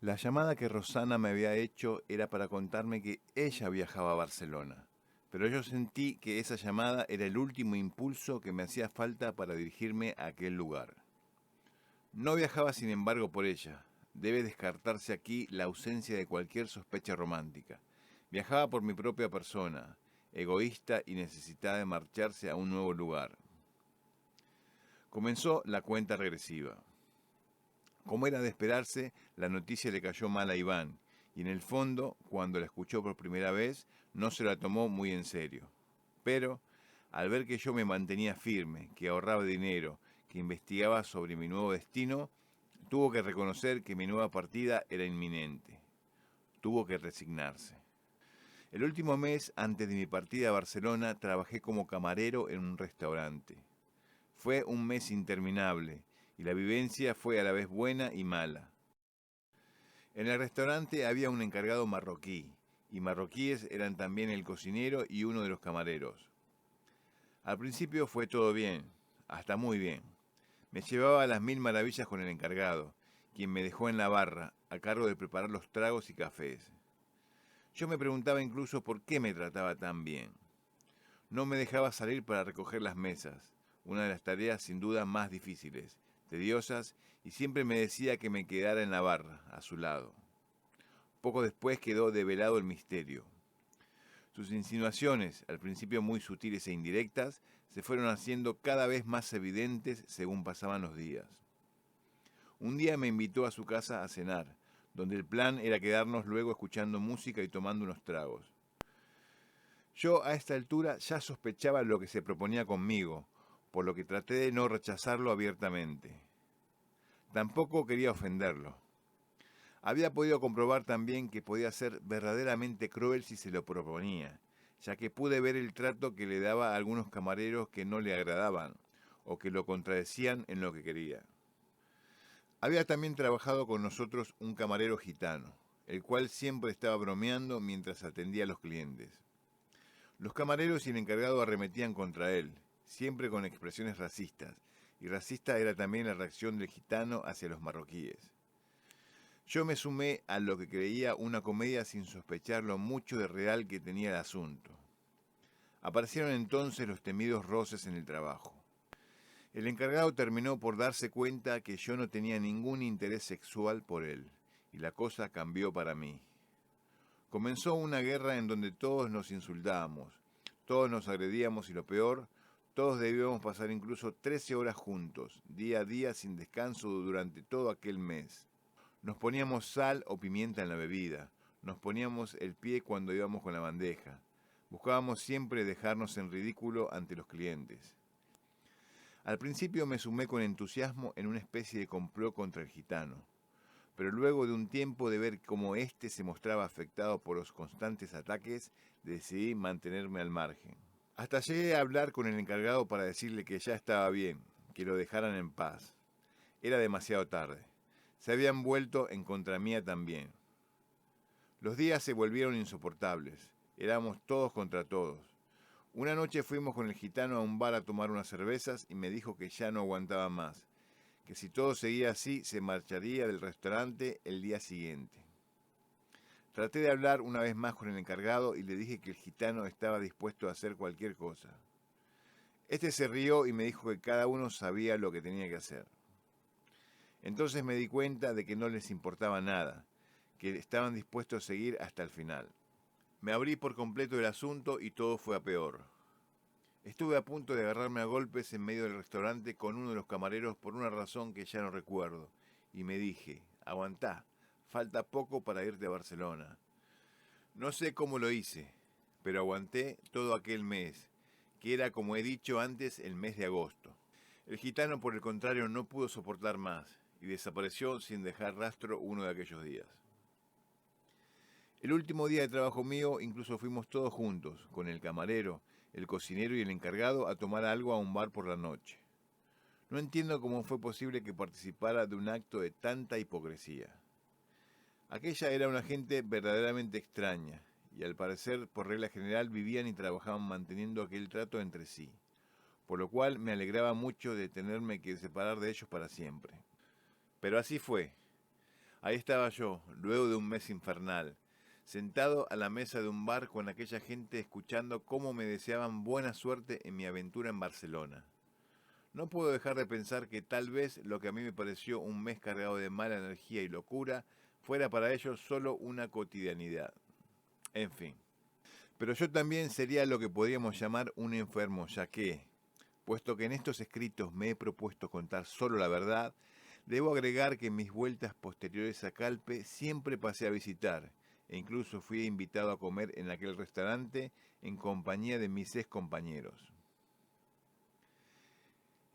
La llamada que Rosana me había hecho era para contarme que ella viajaba a Barcelona, pero yo sentí que esa llamada era el último impulso que me hacía falta para dirigirme a aquel lugar. No viajaba sin embargo por ella. Debe descartarse aquí la ausencia de cualquier sospecha romántica. Viajaba por mi propia persona, egoísta y necesitada de marcharse a un nuevo lugar. Comenzó la cuenta regresiva. Como era de esperarse, la noticia le cayó mal a Iván, y en el fondo, cuando la escuchó por primera vez, no se la tomó muy en serio. Pero, al ver que yo me mantenía firme, que ahorraba dinero, que investigaba sobre mi nuevo destino, tuvo que reconocer que mi nueva partida era inminente. Tuvo que resignarse. El último mes antes de mi partida a Barcelona trabajé como camarero en un restaurante. Fue un mes interminable y la vivencia fue a la vez buena y mala. En el restaurante había un encargado marroquí, y marroquíes eran también el cocinero y uno de los camareros. Al principio fue todo bien, hasta muy bien. Me llevaba a las mil maravillas con el encargado, quien me dejó en la barra, a cargo de preparar los tragos y cafés. Yo me preguntaba incluso por qué me trataba tan bien. No me dejaba salir para recoger las mesas, una de las tareas sin duda más difíciles, tediosas, y siempre me decía que me quedara en la barra, a su lado. Poco después quedó develado el misterio. Sus insinuaciones, al principio muy sutiles e indirectas, se fueron haciendo cada vez más evidentes según pasaban los días. Un día me invitó a su casa a cenar, donde el plan era quedarnos luego escuchando música y tomando unos tragos. Yo a esta altura ya sospechaba lo que se proponía conmigo, por lo que traté de no rechazarlo abiertamente. Tampoco quería ofenderlo. Había podido comprobar también que podía ser verdaderamente cruel si se lo proponía, ya que pude ver el trato que le daba a algunos camareros que no le agradaban, o que lo contradecían en lo que quería. Había también trabajado con nosotros un camarero gitano, el cual siempre estaba bromeando mientras atendía a los clientes. Los camareros y el encargado arremetían contra él, siempre con expresiones racistas, y racista era también la reacción del gitano hacia los marroquíes. Yo me sumé a lo que creía una comedia sin sospechar lo mucho de real que tenía el asunto. Aparecieron entonces los temidos roces en el trabajo. El encargado terminó por darse cuenta que yo no tenía ningún interés sexual por él, y la cosa cambió para mí. Comenzó una guerra en donde todos nos insultábamos, todos nos agredíamos y lo peor, todos debíamos pasar incluso 13 horas juntos, día a día sin descanso durante todo aquel mes. Nos poníamos sal o pimienta en la bebida, nos poníamos el pie cuando íbamos con la bandeja, buscábamos siempre dejarnos en ridículo ante los clientes. Al principio me sumé con entusiasmo en una especie de complot contra el gitano, pero luego de un tiempo de ver cómo éste se mostraba afectado por los constantes ataques, decidí mantenerme al margen. Hasta llegué a hablar con el encargado para decirle que ya estaba bien, que lo dejaran en paz. Era demasiado tarde. Se habían vuelto en contra mía también. Los días se volvieron insoportables. Éramos todos contra todos. Una noche fuimos con el gitano a un bar a tomar unas cervezas y me dijo que ya no aguantaba más, que si todo seguía así se marcharía del restaurante el día siguiente. Traté de hablar una vez más con el encargado y le dije que el gitano estaba dispuesto a hacer cualquier cosa. Este se rió y me dijo que cada uno sabía lo que tenía que hacer. Entonces me di cuenta de que no les importaba nada, que estaban dispuestos a seguir hasta el final. Me abrí por completo del asunto y todo fue a peor. Estuve a punto de agarrarme a golpes en medio del restaurante con uno de los camareros por una razón que ya no recuerdo, y me dije, aguantá, falta poco para irte a Barcelona. No sé cómo lo hice, pero aguanté todo aquel mes, que era, como he dicho antes, el mes de agosto. El gitano, por el contrario, no pudo soportar más, y desapareció sin dejar rastro uno de aquellos días. El último día de trabajo mío incluso fuimos todos juntos, con el camarero, el cocinero y el encargado, a tomar algo a un bar por la noche. No entiendo cómo fue posible que participara de un acto de tanta hipocresía. Aquella era una gente verdaderamente extraña, y al parecer, por regla general, vivían y trabajaban manteniendo aquel trato entre sí, por lo cual me alegraba mucho de tenerme que separar de ellos para siempre. Pero así fue. Ahí estaba yo, luego de un mes infernal, sentado a la mesa de un bar con aquella gente escuchando cómo me deseaban buena suerte en mi aventura en Barcelona. No puedo dejar de pensar que tal vez lo que a mí me pareció un mes cargado de mala energía y locura fuera para ellos solo una cotidianidad. En fin. Pero yo también sería lo que podríamos llamar un enfermo, ya que, puesto que en estos escritos me he propuesto contar solo la verdad, debo agregar que en mis vueltas posteriores a Calpe siempre pasé a visitar, e incluso fui invitado a comer en aquel restaurante en compañía de mis ex compañeros.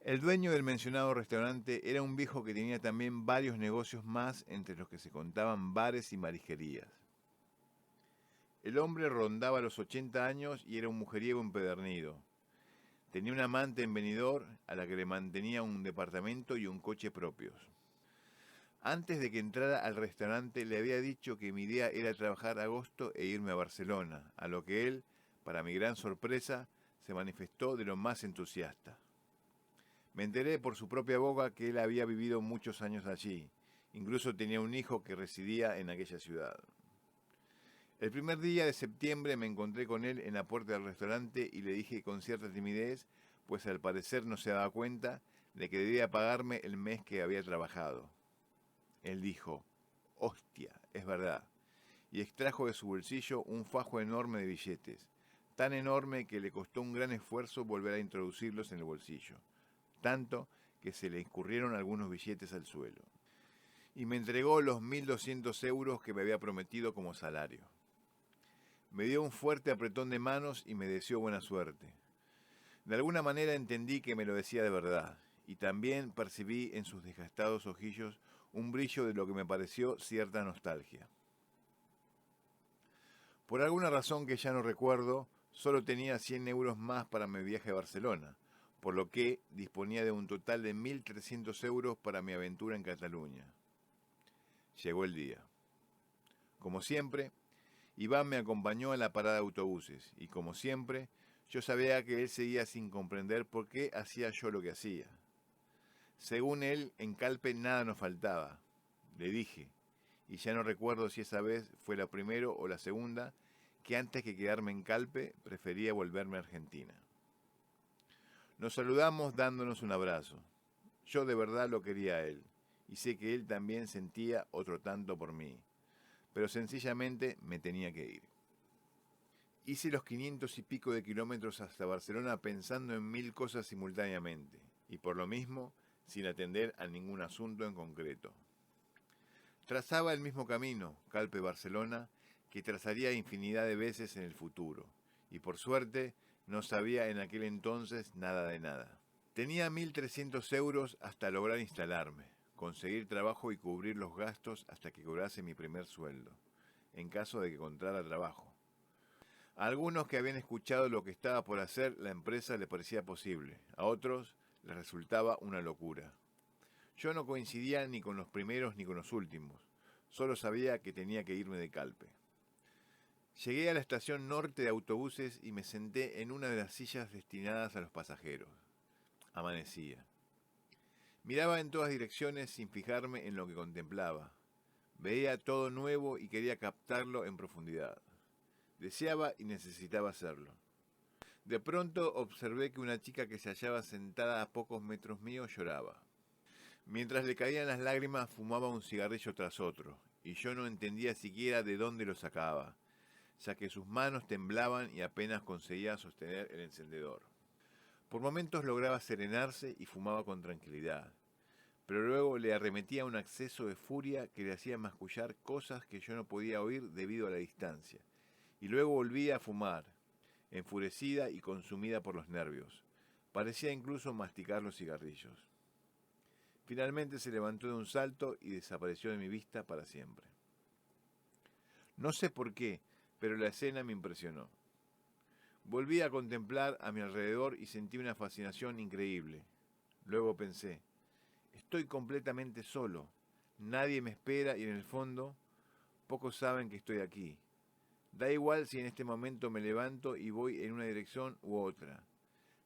El dueño del mencionado restaurante era un viejo que tenía también varios negocios más, entre los que se contaban bares y marisquerías. El hombre rondaba los 80 años y era un mujeriego empedernido. Tenía una amante en Benidorm a la que le mantenía un departamento y un coche propios. Antes de que entrara al restaurante le había dicho que mi idea era trabajar agosto e irme a Barcelona, a lo que él, para mi gran sorpresa, se manifestó de lo más entusiasta. Me enteré por su propia boca que él había vivido muchos años allí, incluso tenía un hijo que residía en aquella ciudad. El primer día de septiembre me encontré con él en la puerta del restaurante y le dije con cierta timidez, pues al parecer no se daba cuenta, de que debía pagarme el mes que había trabajado. Él dijo, hostia, es verdad, y extrajo de su bolsillo un fajo enorme de billetes, tan enorme que le costó un gran esfuerzo volver a introducirlos en el bolsillo, tanto que se le escurrieron algunos billetes al suelo. Y me entregó los 1.200 euros que me había prometido como salario. Me dio un fuerte apretón de manos y me deseó buena suerte. De alguna manera entendí que me lo decía de verdad, y también percibí en sus desgastados ojillos un brillo de lo que me pareció cierta nostalgia. Por alguna razón que ya no recuerdo, solo tenía 100 euros más para mi viaje a Barcelona, por lo que disponía de un total de 1.300 euros para mi aventura en Cataluña. Llegó el día. Como siempre, Iván me acompañó a la parada de autobuses y, como siempre, yo sabía que él seguía sin comprender por qué hacía yo lo que hacía. Según él, en Calpe nada nos faltaba, le dije, y ya no recuerdo si esa vez fue la primera o la segunda, que antes que quedarme en Calpe prefería volverme a Argentina. Nos saludamos dándonos un abrazo. Yo de verdad lo quería a él, y sé que él también sentía otro tanto por mí, pero sencillamente me tenía que ir. Hice los 500 y pico de kilómetros hasta Barcelona pensando en 1000 cosas simultáneamente, y por lo mismo, sin atender a ningún asunto en concreto. Trazaba el mismo camino, Calpe-Barcelona, que trazaría infinidad de veces en el futuro, y por suerte no sabía en aquel entonces nada de nada. Tenía 1.300 euros hasta lograr instalarme, conseguir trabajo y cubrir los gastos hasta que cobrase mi primer sueldo, en caso de que encontrara trabajo. A algunos que habían escuchado lo que estaba por hacer, la empresa les parecía posible, a otros les resultaba una locura. Yo no coincidía ni con los primeros ni con los últimos, solo sabía que tenía que irme de Calpe. Llegué a la estación norte de autobuses y me senté en una de las sillas destinadas a los pasajeros. Amanecía. Miraba en todas direcciones sin fijarme en lo que contemplaba. Veía todo nuevo y quería captarlo en profundidad. Deseaba y necesitaba hacerlo. De pronto observé que una chica que se hallaba sentada a pocos metros mío lloraba. Mientras le caían las lágrimas fumaba un cigarrillo tras otro, y yo no entendía siquiera de dónde lo sacaba, ya que sus manos temblaban y apenas conseguía sostener el encendedor. Por momentos lograba serenarse y fumaba con tranquilidad, pero luego le arremetía un acceso de furia que le hacía mascullar cosas que yo no podía oír debido a la distancia, y luego volvía a fumar, enfurecida y consumida por los nervios. Parecía incluso masticar los cigarrillos. Finalmente se levantó de un salto y desapareció de mi vista para siempre. No sé por qué, pero la escena me impresionó. Volví a contemplar a mi alrededor y sentí una fascinación increíble. Luego pensé, estoy completamente solo, nadie me espera y en el fondo, pocos saben que estoy aquí. Da igual si en este momento me levanto y voy en una dirección u otra.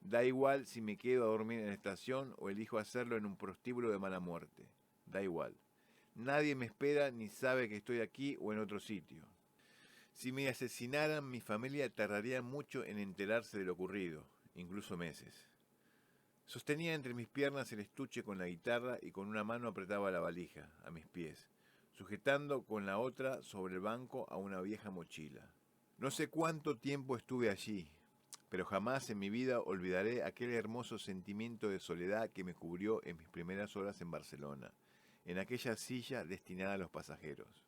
Da igual si me quedo a dormir en la estación o elijo hacerlo en un prostíbulo de mala muerte. Da igual. Nadie me espera ni sabe que estoy aquí o en otro sitio. Si me asesinaran, mi familia tardaría mucho en enterarse de lo ocurrido, incluso meses. Sostenía entre mis piernas el estuche con la guitarra y con una mano apretaba la valija, a mis pies, sujetando con la otra sobre el banco a una vieja mochila. No sé cuánto tiempo estuve allí, pero jamás en mi vida olvidaré aquel hermoso sentimiento de soledad que me cubrió en mis primeras horas en Barcelona, en aquella silla destinada a los pasajeros.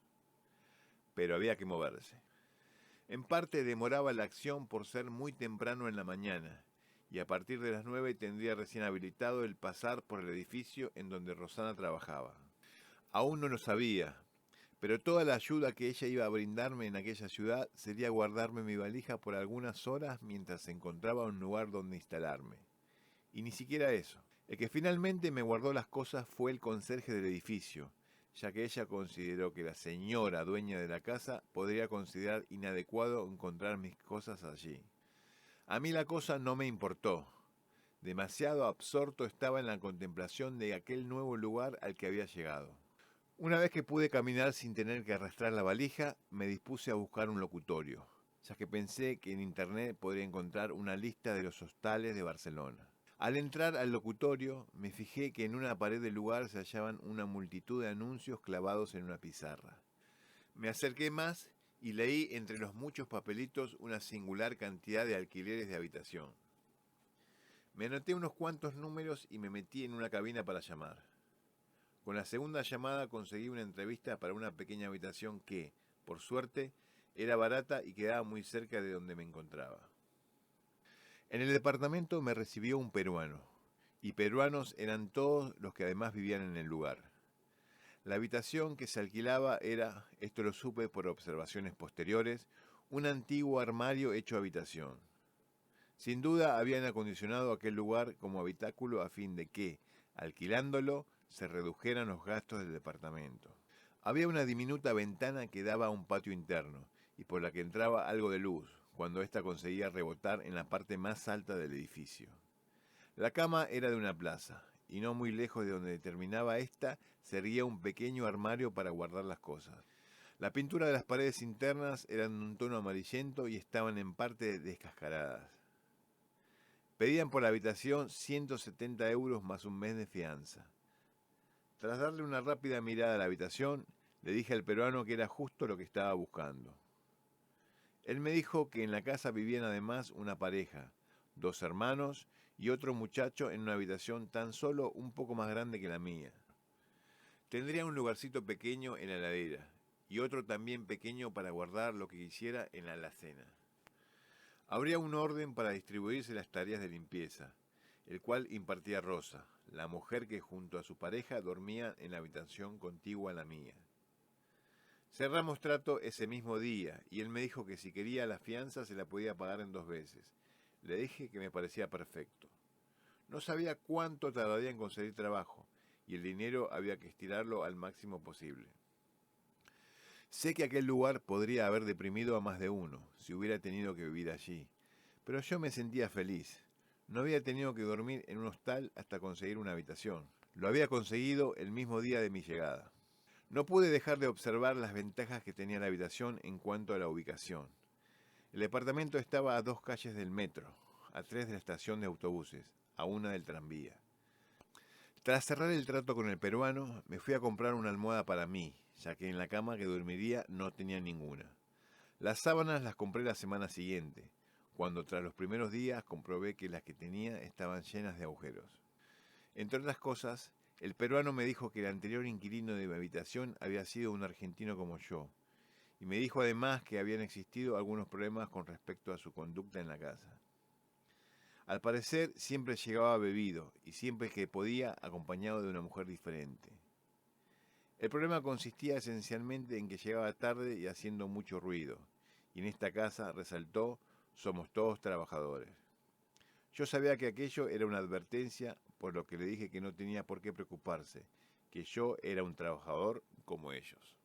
Pero había que moverse. En parte demoraba la acción por ser muy temprano en la mañana, y a partir de las 9 tendría recién habilitado el pasar por el edificio en donde Rosana trabajaba. Aún no lo sabía, pero toda la ayuda que ella iba a brindarme en aquella ciudad sería guardarme mi valija por algunas horas mientras encontraba un lugar donde instalarme. Y ni siquiera eso. El que finalmente me guardó las cosas fue el conserje del edificio, ya que ella consideró que la señora dueña de la casa podría considerar inadecuado encontrar mis cosas allí. A mí la cosa no me importó. Demasiado absorto estaba en la contemplación de aquel nuevo lugar al que había llegado. Una vez que pude caminar sin tener que arrastrar la valija, me dispuse a buscar un locutorio, ya que pensé que en internet podría encontrar una lista de los hostales de Barcelona. Al entrar al locutorio, me fijé que en una pared del lugar se hallaban una multitud de anuncios clavados en una pizarra. Me acerqué más y leí entre los muchos papelitos una singular cantidad de alquileres de habitación. Me anoté unos cuantos números y me metí en una cabina para llamar. Con la segunda llamada conseguí una entrevista para una pequeña habitación que, por suerte, era barata y quedaba muy cerca de donde me encontraba. En el departamento me recibió un peruano, y peruanos eran todos los que además vivían en el lugar. La habitación que se alquilaba era, esto lo supe por observaciones posteriores, un antiguo armario hecho habitación. Sin duda habían acondicionado aquel lugar como habitáculo a fin de que, alquilándolo, se redujeran los gastos del departamento. Había una diminuta ventana que daba a un patio interno y por la que entraba algo de luz, cuando ésta conseguía rebotar en la parte más alta del edificio. La cama era de una plaza, y no muy lejos de donde terminaba ésta se erguía un pequeño armario para guardar las cosas. La pintura de las paredes internas eran de un tono amarillento y estaban en parte descascaradas. Pedían por la habitación 170 euros más un mes de fianza. Tras darle una rápida mirada a la habitación, le dije al peruano que era justo lo que estaba buscando. Él me dijo que en la casa vivían además una pareja, 2 hermanos y otro muchacho en una habitación tan solo un poco más grande que la mía. Tendría un lugarcito pequeño en la heladera y otro también pequeño para guardar lo que quisiera en la alacena. Habría un orden para distribuirse las tareas de limpieza, el cual impartía Rosa, la mujer que junto a su pareja dormía en la habitación contigua a la mía. Cerramos trato ese mismo día y él me dijo que si quería la fianza se la podía pagar en 2 veces. Le dije que me parecía perfecto. No sabía cuánto tardaría en conseguir trabajo y el dinero había que estirarlo al máximo posible. Sé que aquel lugar podría haber deprimido a más de uno, si hubiera tenido que vivir allí, pero yo me sentía feliz. No había tenido que dormir en un hostal hasta conseguir una habitación. Lo había conseguido el mismo día de mi llegada. No pude dejar de observar las ventajas que tenía la habitación en cuanto a la ubicación. El departamento estaba a 2 calles del metro, a 3 de la estación de autobuses, a 1 del tranvía. Tras cerrar el trato con el peruano, me fui a comprar una almohada para mí, ya que en la cama que dormiría no tenía ninguna. Las sábanas las compré la semana siguiente, cuando tras los primeros días comprobé que las que tenía estaban llenas de agujeros. Entre otras cosas, el peruano me dijo que el anterior inquilino de mi habitación había sido un argentino como yo, y me dijo además que habían existido algunos problemas con respecto a su conducta en la casa. Al parecer siempre llegaba bebido y siempre que podía acompañado de una mujer diferente. El problema consistía esencialmente en que llegaba tarde y haciendo mucho ruido, y en esta casa, resaltó, somos todos trabajadores. Yo sabía que aquello era una advertencia, por lo que le dije que no tenía por qué preocuparse, que yo era un trabajador como ellos.